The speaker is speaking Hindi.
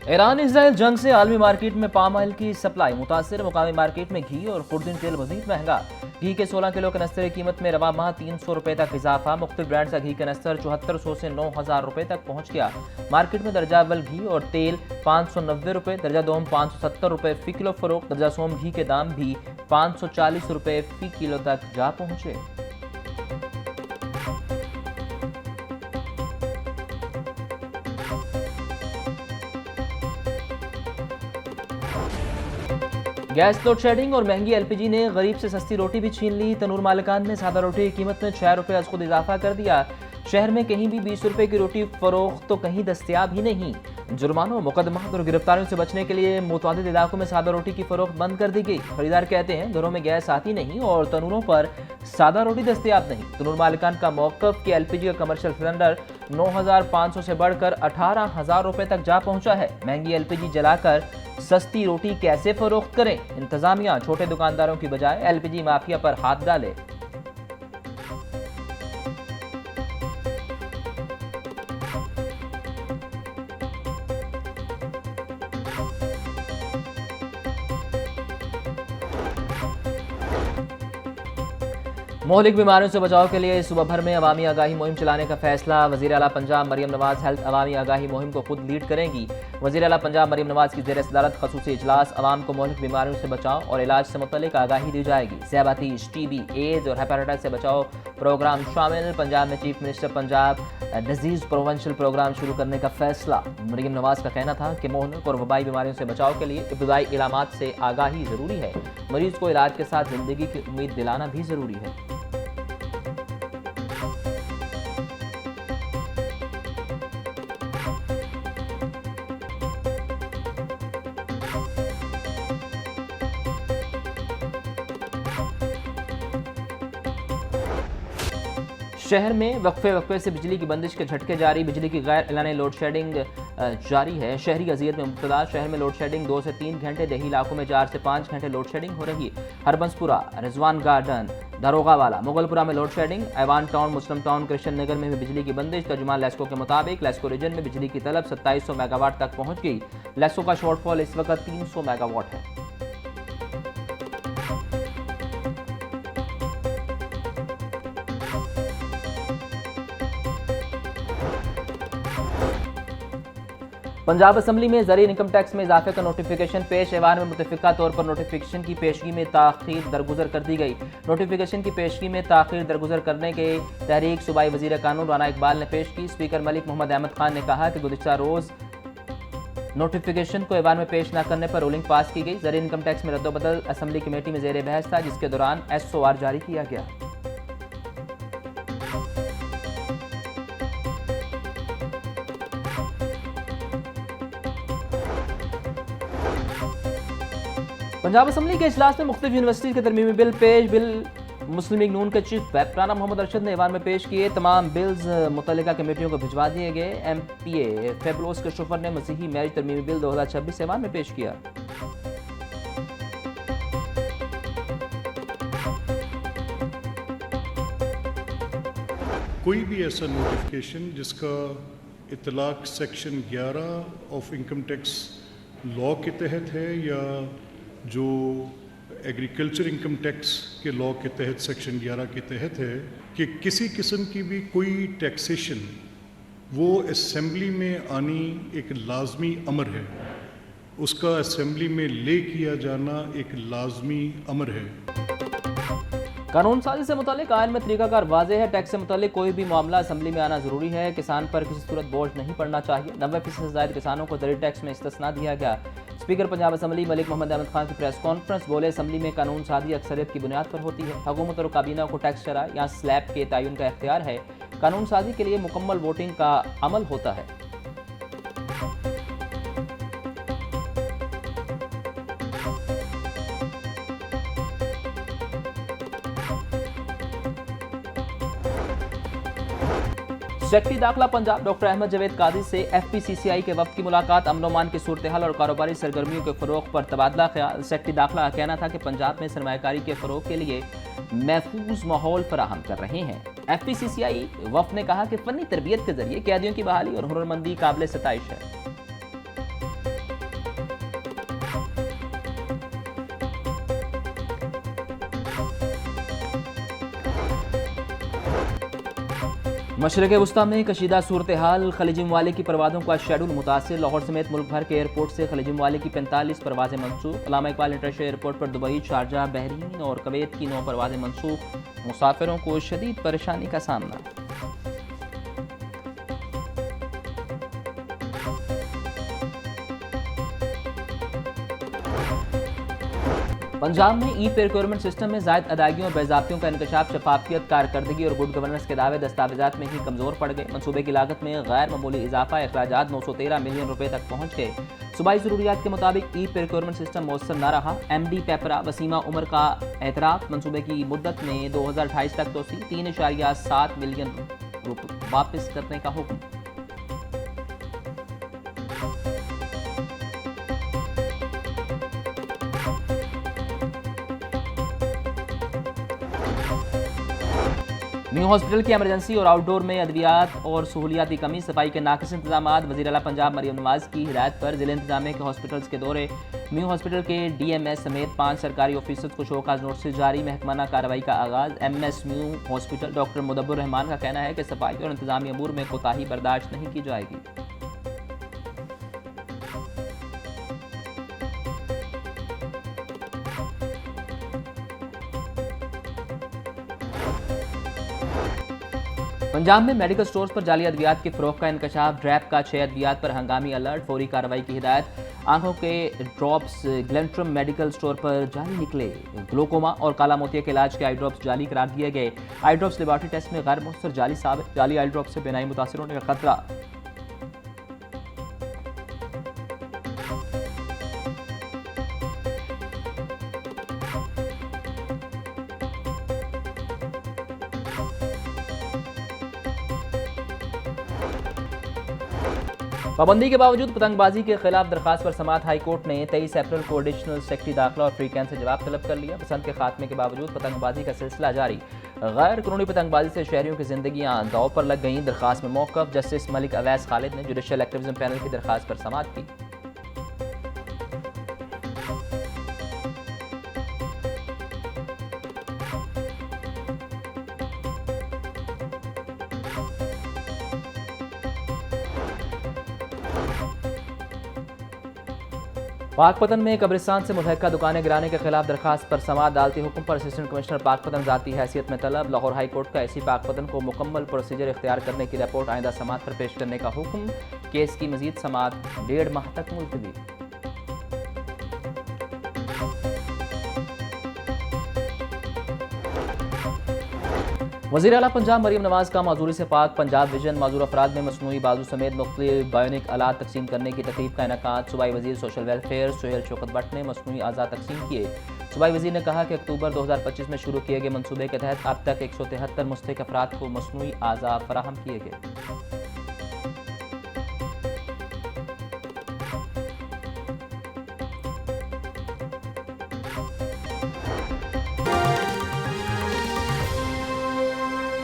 ईरान इसराइल जंग से आलमी मार्केट में पाम ऑयल की सप्लाई मुतासिर, मुकामी मार्केट में घी और खुर्दीन तेल मजीद महंगा। घी के 16 किलो कनस्तर की कीमत में रवा माह 300 रुपए तक इजाफा। मुख्तलिफ ब्रांड का घी कनस्तर 7400 से 9000 रुपए तक पहुंच गया। मार्केट में दर्जा अव्वल घी और तेल 590 रुपए, दर्जा दोम 570 रुपए फी किलो फरोख्त। दर्जा सोम घी के दाम भी 540 रुपए फी किलो तक जा पहुंचे। गैस लोड शेडिंग और महंगी एलपीजी ने गरीब से सस्ती रोटी भी छीन ली। तनूर मालिकान ने सादा रोटी की कीमत में 6 रुपए अज खुद इजाफा कर दिया। शहर में कहीं भी 20 रुपए की रोटी फरोख्त तो कहीं दस्तयाब ही नहीं। जुर्मानों, मुकदमात और गिरफ्तारियों से बचने के लिए मुतअद्दिद इलाकों में सादा रोटी की फरोख्त बंद कर दी गई। खरीदार कहते हैं घरों में गैस आती नहीं और तनूरों पर सादा रोटी दस्तयाब नहीं। तनूर मालिकान का मौक़िफ़ कि एलपीजी का कमर्शियल सिलेंडर 9500 से बढ़कर 18000 रुपए तक जा पहुंचा है। महंगी एलपीजी जलाकर सस्ती रोटी कैसे फरोख्त करें? इंतजामिया छोटे दुकानदारों की बजाय एलपीजी माफिया पर हाथ डाले। मोहलिक बीमारियों से बचाव के लिए सुबह भर में अवामी आगाही मुहिम चलाने का फैसला। वज़ीर आला पंजाब मरियम नवाज हेल्थ अवामी आगाही मुहिम को खुद लीड करेंगी। वज़ीर आला पंजाब मरियम नवाज की ज़ेर सदारत खसूसी इजलास। अवाम को मोहलिक बीमारियों से बचाव और इलाज से मुतल्लिक आगाही दी जाएगी। ज़्यादती, टीबी, एड्स और हेपेटाइटिस से बचाव प्रोग्राम शामिल। पंजाब में chief minister Punjab disease prevention programme शुरू करने का फैसला। मरियम नवाज का कहना था कि मोहलिक और वबाई बीमारियों से बचाव के लिए इब्तदाई इलामात से आगाही ज़रूरी है। मरीज़ को इलाज के साथ ज़िंदगी की उम्मीद दिलाना भी ज़रूरी है। शहर में वक्फे से बिजली की बंदिश के झटके जारी। बिजली की गैर एलानी लोड शेडिंग जारी है। शहरी अजियत में मुब्तला। शहर में लोड शेडिंग 2 से 3 घंटे, देही इलाकों में 4 से 5 घंटे लोड शेडिंग हो रही। हरबंसपुरा, रिजवान गार्डन, दरोगा वाला, मुगलपुरा में लोड शेडिंग। ऐवान टाउन, मुस्लिम टाउन, कृष्ण नगर में भी बिजली की बंदिश। तर्जुमान लेस्को के मुताबिक लेस्को रीजन में बिजली की तलब 2700 मेगावाट तक पहुंच गई। लेस्को का शॉर्टफॉल इस वक्त 300 मेगावाट है। पंजाब असम्बली में ज़री इनकम टैक्स में इजाफे का नोटिफिकेशन पेश। ऐवान में मुतफ़िका तौर पर नोटिफिकेशन की पेशगी में ताख़ीर दरगुजर कर दी गई। नोटिफिकेशन की पेशगी में ताख़ीर दरगुजर करने के तहरीक सूबाई वज़ीर कानून राना इकबाल ने पेश की। स्पीकर मलिक मोहम्मद अहमद खान ने कहा कि गुज़िश्ता रोज़ नोटिफिकेशन को ऐवान में पेश न करने पर रूलिंग पास की गई। ज़री इनकम टैक्स में रद्दोबदल असम्बली कमेटी में ज़ेर बहस था, जिसके दौरान SOR जारी किया गया। पंजाब असम्बली के इजलास में मुख्तलिफ यूनिवर्सिटी के तरमीमी बिल पेश। बिल मुस्लिम लीग नून के चीफ व्हिप राना मोहम्मद अरशद ने ऐवान में पेश किए। तमाम बिल्स मुतल्लिका कमेटियों को भिजवा दिए गए। MPA फेबलोस के शुफर ने मसीही मैरिज तरमीमी बिल 2026 ऐवान में पेश किया। कोई भी ऐसा नोटिफिकेशन जिसका इतलाक section 11 of income tax law के तहत है या जो एग्रीकल्चर इनकम टैक्स के लॉ के तहत सेक्शन 11 के तहत है कि किसी किस्म की भी कोई टैक्सेशन वो असेंबली में आनी एक लाजमी अमर है। उसका असेंबली में ले किया जाना एक लाजमी अमर है। कानून साजी से मुतालिक आयन में तरीकाकार वाज़ेह है। टैक्स से मुतालिक कोई भी मामला असम्बली में आना जरूरी है। किसान पर किसी सूरत बोझ नहीं पड़ना चाहिए। 90% से ज़ायद किसानों को ज़री टैक्स में इस्तिस्ना दिया गया। स्पीकर पंजाब असम्बली मलिक मोहम्मद अहमद खान की प्रेस कॉन्फ्रेंस बोले, असम्बली में कानून साजी अक्सरियत की बुनियाद पर होती है। हुकूमत और काबीना को टैक्स शरह या स्लैब के तयन का इख्तियार है। कानून साजी के लिए मुकम्मल वोटिंग का अमल होता है। सेक्रेटरी दाखिला पंजाब डॉक्टर अहमद जवेद काजी से FPCCI के वफ्द की मुलाकात। अमन ओमान की सूरत हाल और कारोबारी सरगर्मियों के फ़रोग़ पर तबादला ख्याल। सेक्रेटरी दाखिला का कहना था कि पंजाब में सरमायाकारी के फ़रोग़ के लिए महफूज माहौल फराहम कर रहे हैं। FPCCI वफ्द ने कहा कि फ़नी तरबियत के जरिए कैदियों की बहाली और हुनरमंदी काबिल सताइश है। मशरक़ वस्ता में कशीदा सूरत हाल, खलीज ममालिक की परवाज़ों का शेड्यूल मुतासिर। लाहौर समेत मुल्क भर के एयरपोर्ट से खलीज ममालिक की 45 परवाज़ें मनसूख। अल्लामा इकबाल इंटरनेशनल एयरपोर्ट पर दुबई, शारजा, बहरीन और कुवैत की 9 परवाज़ें मनसूख। मुसाफिरों को शदीद परेशानी का सामना। पंजाब में ई प्रोक्योरमेंट सिस्टम में जायद अदायगियों और बेज़ाब्तियों का इंकशाफ, शफाफियत, कारकर्दगी और गुड गवर्नेंस के दावे दस्तावेजात में ही कमज़ोर पड़ गए। मनसूबे की लागत में गैर मामूली इजाफा, अखराजात 913 मिलियन रुपए तक पहुँच गए। सूबाई ज़रूरियात के मुताबिक ई प्रोक्योरमेंट सिस्टम मौसर न रहा। MD पेपरा वसीमा उमर का एतराफ़। मनसूबे की मुद्दत में 2028 तक तोसी, 3.7 मिलियन रुपए वापस करने का हुक्म। न्यू हॉस्पिटल की एमरजेंसी और आउटडोर में अद्वियात और सहूलियाती कमी, सफाई के नाकिस इंतजाम। वज़ीर आला पंजाब मरियम नवाज की हिदायत पर जिले इंतजामिया के हॉस्पिटल्स के दौरे। न्यू हॉस्पिटल के DMS समेत 5 सरकारी ऑफिसर्स को शोकाज नोटिस जारी। महकमाना कार्रवाई का आगाज। MS new hospital doctor Mudabbir Rahman का कहना है कि सफाई और इंतजामी अमूर में कोताही बर्दाश्त नहीं की जाएगी। पंजाब में मेडिकल स्टोर्स पर जाली अद्वियात के फरोख का इंकशाफ। ड्रैप का 6 अद्वियात पर हंगामी अलर्ट, फौरी कार्रवाई की हिदायत। आंखों के ड्रॉप्स ग्लेंट्रम मेडिकल स्टोर पर जाली निकले। ग्लोकोमा और काला मोतिया के इलाज के आई ड्रॉप्स जाली करार दिए गए। आई ड्रॉप्स लेबॉर्ट्री टेस्ट में गैर मुअस्सर जाली साबित। जाली आई ड्रॉप से बिनाई मुतासिर होने का खतरा। पाबंदी के बावजूद पतंगबाजी के खिलाफ दरखास्त पर समाअत हाई कोर्ट ने 23 अप्रैल को एडिशनल सेक्रेटरी दाखिला और फ्री कैंप से जवाब तलब कर लिया। पसंद के खात्मे के बावजूद पतंगबाजी का सिलसिला जारी। गैर कानूनी पतंगबाजी से शहरियों की जिंदगियां दांव पर लग गईं। दरखास्त में मौक़िफ़। जस्टिस मलिक अवैस खालिद ने जुडिशल एक्टिविज्म पैनल की दरखास्त पर समाअत की। पाकपतन में कब्रिस्तान से मुतहक्का दुकानें गिराने के खिलाफ दरखास्त पर समाअत डालते हुक्म पर असिस्टेंट कमिश्नर पाकपतन ज़ाती हैसियत में तलब। लाहौर हाई कोर्ट का ऐसी पाकपतन को मुकम्मल प्रोसीजर इख्तियार करने की रिपोर्ट आइंदा समाअत पर पेश करने का हुक्म। केस की मजीद समाअत 1.5 माह तक मुलतवी। वज़ीर आला पंजाब मरियम नवाज का माजूरी से पाक पंजाब विजन। माजूर अफराद में मसनूई बाजू समेत मुख्तलिफ बायोनिक आलात तकसीम करने की तकरीब का इनेकाद। सूबाई वज़ीर सोशल वेलफेयर सुहेल शौकत भट्ट ने मसनूई आज़ा तकसीम किए। सूबाई वज़ीर ने कहा कि अक्टूबर 2025 में शुरू किए गए मनसूबे के तहत अब तक 173 मुस्तहिक अफराद को मसनूई आज़ा फराहम किए गए।